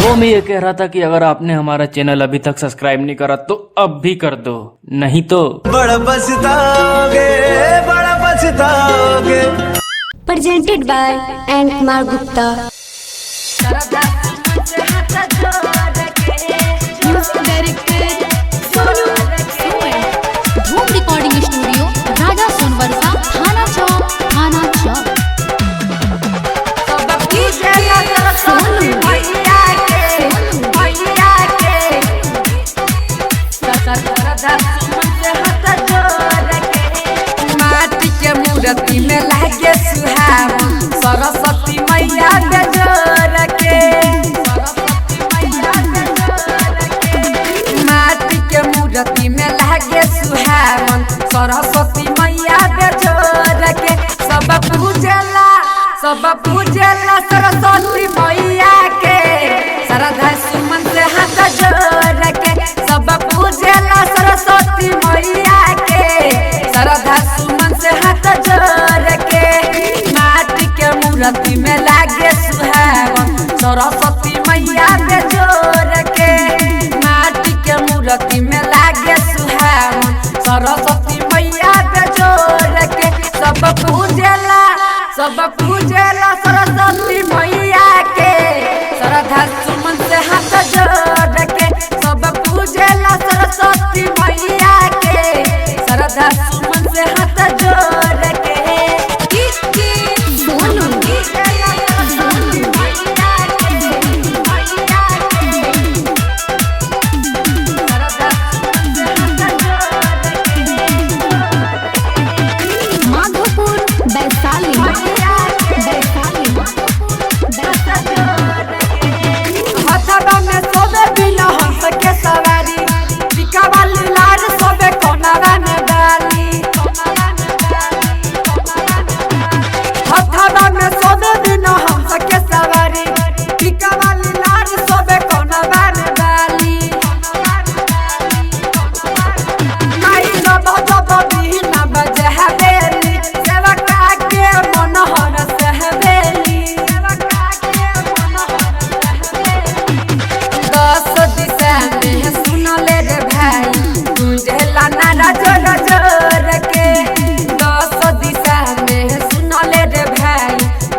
वो मैं ये कह रहा था कि अगर आपने हमारा चैनल अभी तक सब्सक्राइब नहीं करा तो अब भी कर दो, नहीं तो बड़ा पछताओगे, बड़ा पछताओगे। Presented by N. Kumar Gupta. Music director Sonu Son. Dhoom recording studio, राजा सोनवर्षा, थाना चौक, थाना चौक। माटी के मूर्ति में लागे सुहावन, सरस्वती मैया बेजोर के। माटी के मूर्ति में लागे सुहावन, सरस्वती मैया बेजोर के। सब पूजला सरस्वती मैया के, श्रद्धा सुमन से हाथ जोड़ के। सब पूजला सरस्वती मैया के, श्रद्धा सुमन से हाथ जोड़ के। माटी के मूर्ति में लागे सुहावन, सरस्वती मैया के जोड़ के। माटी के मूर्ति में लागे सुहावन, सरस्वती मैया के जोड़ के। सब पूजला सरस्वती मैया के, श्रद्धा सुमन से हाथ जोड़ के। सब पूजला सरस्वती मैया के, श्रद्धा सुमन से हाथ जोड़ के। सोनू माधोपुर वैशाली। हथवा में सोबे बिना हंस के सवारी, टिका वाली लाल सोबे कोनावा में डाली। हथवा में सोबे बिना हंस के सवारी, टिका वाली लाल सोबे कोनावा में डाली। माई जब बिना बजे हवेली, सेवका के मनोहर से हवेली। 10 दिशा में सुनले रे भाई, गुंजेला नारा जोर जोर के। 10 दिशा में सुनले रे भाई,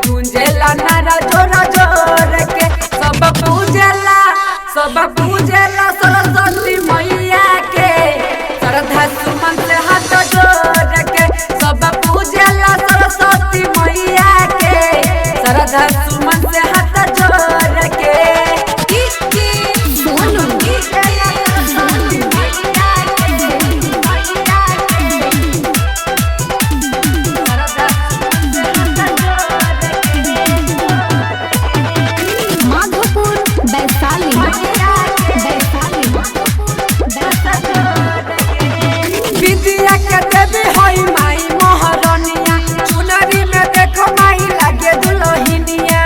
गुंजेला नारा जोर जोर के। सब पूजला सरस्वती मैया के, श्रद्धा सुमन से हाथ जोड़ के। सब पूजला सरस्वती मैया के, श्रद्धा सुमन से हाथ जोड़ के। सोनू माधोपुर वैशाली। विद्या के देवी होई माई महारानिया, चुनरी में देखो माई लागे दुल्हनिया।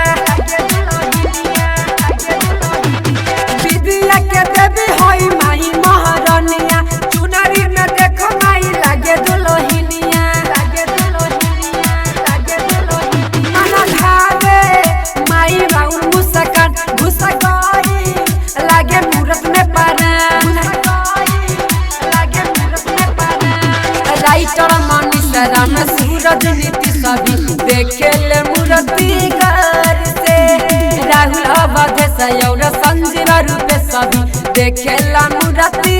विद्या के देवी होई माई महारानिया, चुनरी में देखो माई लागे दुल्हनिया। माना धावे माई राउर मुस्कान, घुसकाई लागे मूरत में पारान। राइटर मनीष राम सूरज नीति सभी देखेले मूर्ति घर से। राहुल अवधेश और संजीव रूपे सभी देखेला मूर्ति